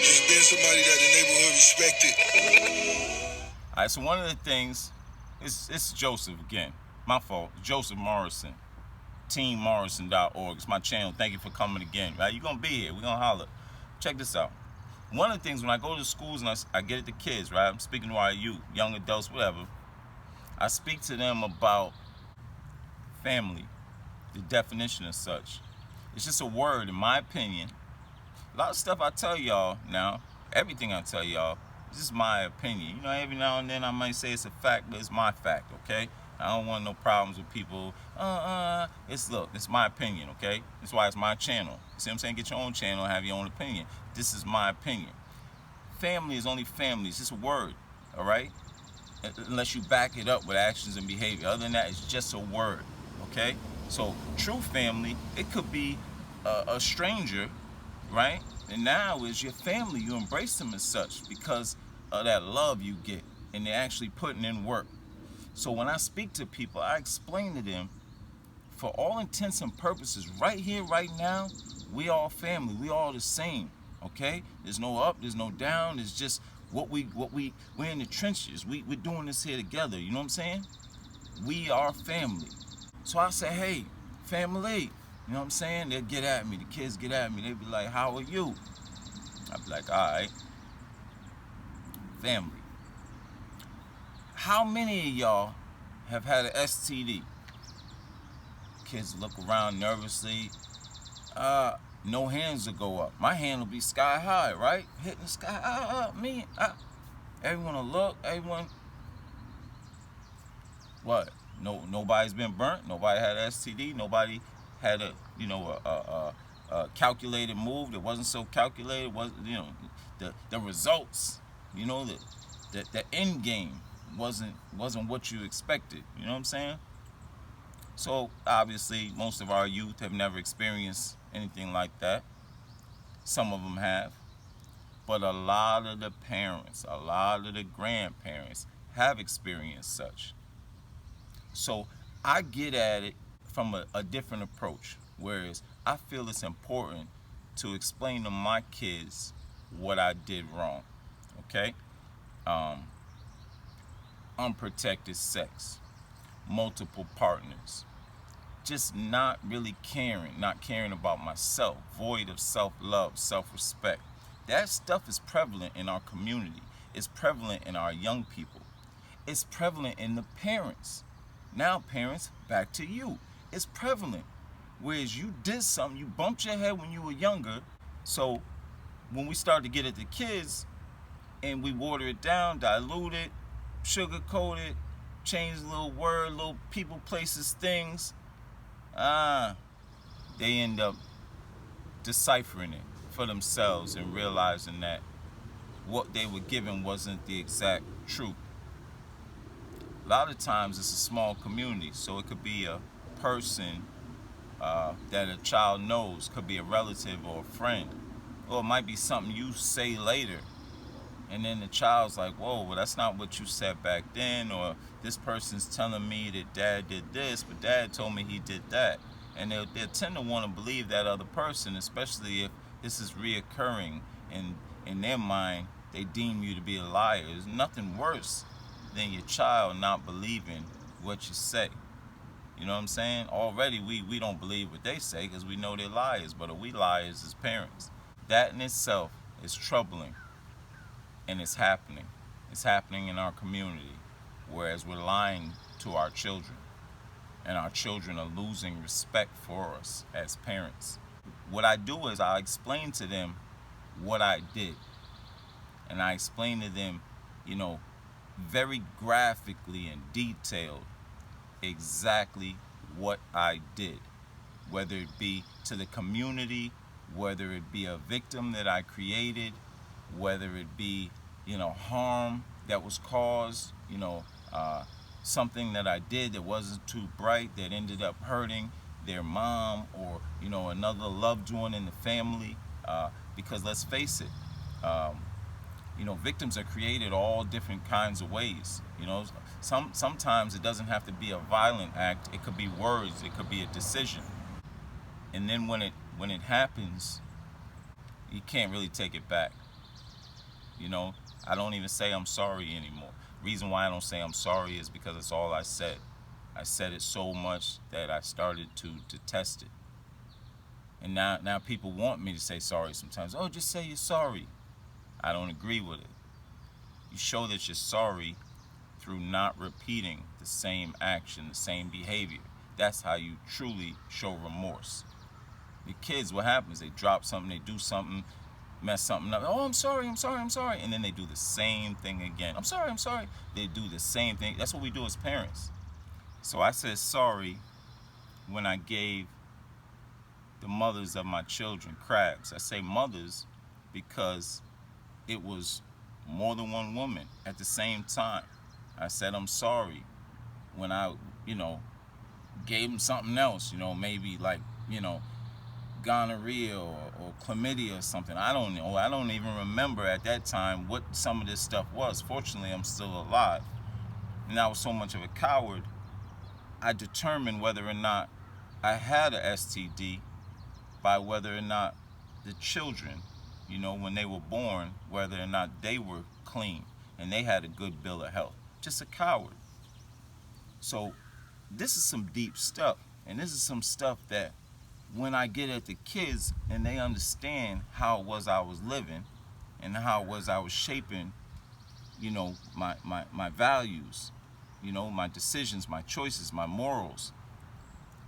Just being somebody that the neighborhood respected. All right, so one of the things, it's Joseph again. My fault. Joseph Morrison. Teammorrison.org. It's my channel. Thank you for coming again. Right? You're going to be here. We're going to holler. Check this out. One of the things when I go to schools and I get at the kids, right? I'm speaking to our youth, young adults, whatever. I speak to them about family, the definition of such. It's just a word, in my opinion. A lot of stuff I tell y'all now, everything I tell y'all, this is my opinion. You know, every now and then I might say it's a fact, but it's my fact, okay? I don't want no problems with people. It's my opinion, okay? That's why it's my channel. You see what I'm saying? Get your own channel and have your own opinion. This is my opinion. Family is only family. It's just a word, all right? Unless you back it up with actions and behavior. Other than that, it's just a word, okay? So true family, it could be a stranger, right? And now is your family. You embrace them as such because of that love you get, and they're actually putting in work. So when I speak to people, I explain to them, for all intents and purposes, right here, right now, we all family. We all the same, okay? There's no up, there's no down. It's just we're in the trenches. We're doing this here together. You know what I'm saying? We are family. So I say, hey, family. You know what I'm saying? They'll get at me. The kids get at me. They be like, how are you? I be like, all right. Family. How many of y'all have had an STD? Kids look around nervously. No hands will go up. My hand will be sky high, right? Hitting the sky. Everyone will look. Everyone. What? Nobody's been burnt. Nobody had an STD. Nobody had a calculated move that wasn't so calculated. The results. The end game wasn't what you expected. You know what I'm saying? So obviously most of our youth have never experienced anything like that. Some of them have, but a lot of the parents, a lot of the grandparents have experienced such. So I get at it from a different approach, whereas I feel it's important to explain to my kids what I did wrong, okay? Unprotected sex, multiple partners, just not really caring, not caring about myself, void of self-love, self-respect. That stuff is prevalent in our community. It's prevalent in our young people. It's prevalent in the parents. Now, parents, back to you. It's prevalent. Whereas you did something, you bumped your head when you were younger. So when we start to get at the kids and we water it down, dilute it, sugarcoat it, change a little word, little people, places, things, they end up deciphering it for themselves and realizing that what they were given wasn't the exact truth. A lot of times it's a small community, so it could be a person that a child knows, could be a relative or a friend, or it might be something you say later, and then the child's like, whoa, well, that's not what you said back then, or this person's telling me that dad did this, but dad told me he did that. And they'll tend to want to believe that other person, especially if this is reoccurring, and in their mind, they deem you to be a liar. There's nothing worse than your child not believing what you say. You know what I'm saying? Already we don't believe what they say because we know they're liars, but are we liars as parents? That in itself is troubling, and it's happening. It's happening in our community, whereas we're lying to our children, and our children are losing respect for us as parents. What I do is I explain to them what I did, and I explain to them, very graphically and detailed exactly what I did, whether it be to the community, whether it be a victim that I created, whether it be, harm that was caused, something that I did that wasn't too bright that ended up hurting their mom or, another loved one in the family, because let's face it, victims are created all different kinds of ways. Sometimes it doesn't have to be a violent act. It could be words. It could be a decision. And then when it happens, you can't really take it back. You know, I don't even say I'm sorry anymore. Reason why I don't say I'm sorry is because it's all I said. I said it so much that I started to detest it. And now people want me to say sorry sometimes. Oh, just say you're sorry. I don't agree with it. You show that you're sorry through not repeating the same action, the same behavior. That's how you truly show remorse. The kids, what happens? They drop something, they do something, mess something up. Oh, I'm sorry, I'm sorry, I'm sorry. And then they do the same thing again. I'm sorry, I'm sorry. They do the same thing. That's what we do as parents. So I said sorry when I gave the mothers of my children crabs. I say mothers because it was more than one woman at the same time. I said I'm sorry when I, gave them something else, maybe like, gonorrhea or chlamydia or something. I don't know. I don't even remember at that time what some of this stuff was. Fortunately, I'm still alive. And I was so much of a coward, I determined whether or not I had a STD by whether or not the children, when they were born, whether or not they were clean and they had a good bill of health. Just a coward. So this is some deep stuff. And this is some stuff that when I get at the kids and they understand how it was I was living and how it was I was shaping, my values, my decisions, my choices, my morals,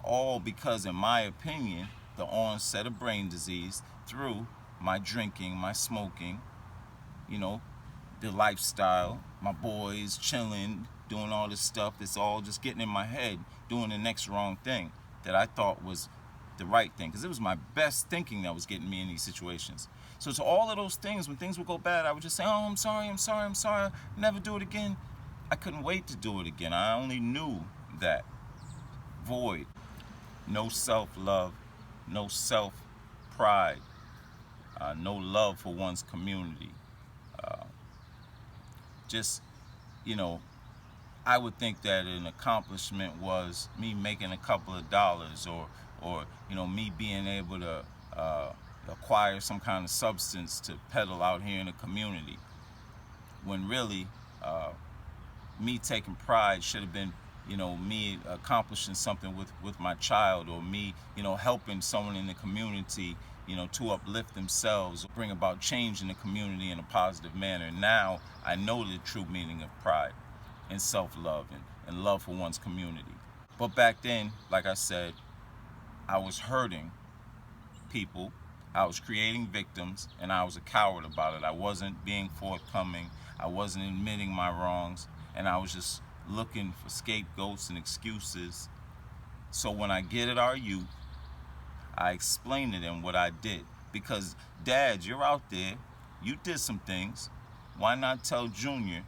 all because, in my opinion, the onset of brain disease through my drinking, my smoking, the lifestyle, my boys chilling, doing all this stuff that's all just getting in my head, doing the next wrong thing that I thought was the right thing, because it was my best thinking that was getting me in these situations. So to all of those things, when things would go bad, I would just say, oh, I'm sorry, I'm sorry, I'm sorry, never do it again. I couldn't wait to do it again. I only knew that void, no self-love, no self-pride, no love for one's community. Just, I would think that an accomplishment was me making a couple of dollars, or me being able to acquire some kind of substance to peddle out here in the community. When really, me taking pride should have been, me accomplishing something with my child, or me, helping someone in the community, to uplift themselves, or bring about change in the community in a positive manner. Now I know the true meaning of pride and self-love and love for one's community. But back then, like I said, I was hurting people, I was creating victims, and I was a coward about it. I wasn't being forthcoming, I wasn't admitting my wrongs, and I was just looking for scapegoats and excuses. So when I get at our youth, I explain to them what I did. Because, dads, you're out there, you did some things. Why not tell Junior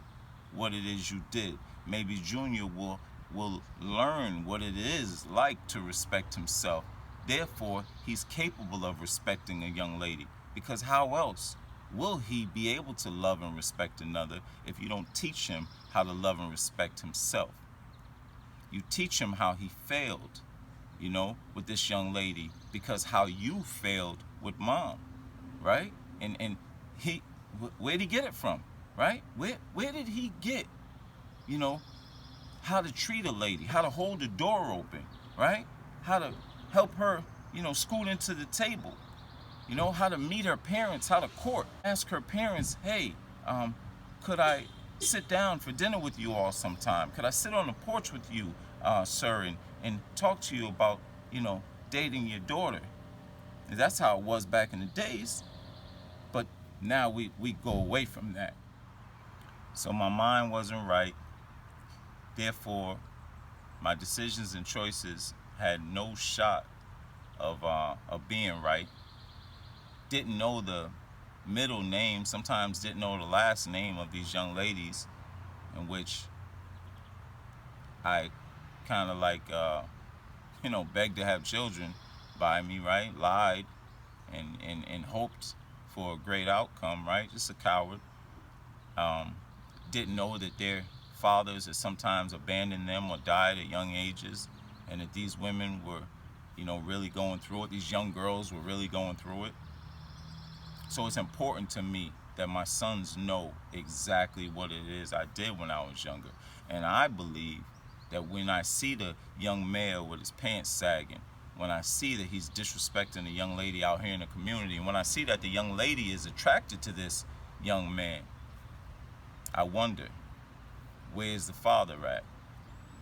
what it is you did? Maybe Junior will learn what it is like to respect himself. Therefore, he's capable of respecting a young lady. Because how else will he be able to love and respect another if you don't teach him how to love and respect himself? You teach him how he failed, with this young lady, because how you failed with mom, right? And where'd he get it from, right? Where did he get, how to treat a lady, how to hold the door open, right? How to help her, scoot into the table, how to meet her parents, how to court, ask her parents, hey, could I sit down for dinner with you all sometime? Could I sit on the porch with you, sir, and talk to you about, dating your daughter? And that's how it was back in the days. But now we go away from that. So my mind wasn't right. Therefore, my decisions and choices had no shot of being right. Didn't know the middle name, sometimes didn't know the last name of these young ladies, in which I kind of like, begged to have children by me, right? Lied and hoped for a great outcome, right? Just a coward. Didn't know that their fathers had sometimes abandoned them or died at young ages, and that these women were, really going through it. These young girls were really going through it. So it's important to me that my sons know exactly what it is I did when I was younger. And I believe that when I see the young male with his pants sagging, when I see that he's disrespecting a young lady out here in the community, and when I see that the young lady is attracted to this young man, I wonder, where's the father at?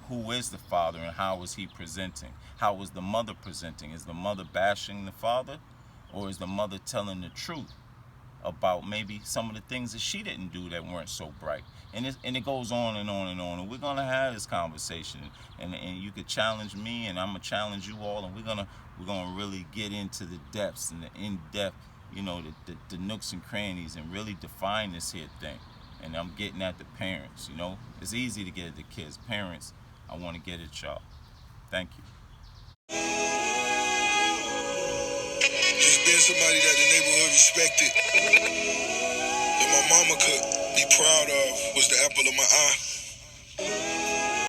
Who is the father and how is he presenting? How is the mother presenting? Is the mother bashing the father? Or is the mother telling the truth about maybe some of the things that she didn't do that weren't so bright? And it goes on and on and on. And we're going to have this conversation. And you could challenge me and I'm going to challenge you all. And we're gonna really get into the depths and the in-depth, the nooks and crannies and really define this here thing. And I'm getting at the parents, It's easy to get at the kids. Parents, I want to get at y'all. Thank you. Just being somebody that the neighborhood respected, that my mama could be proud of, was the apple of my eye.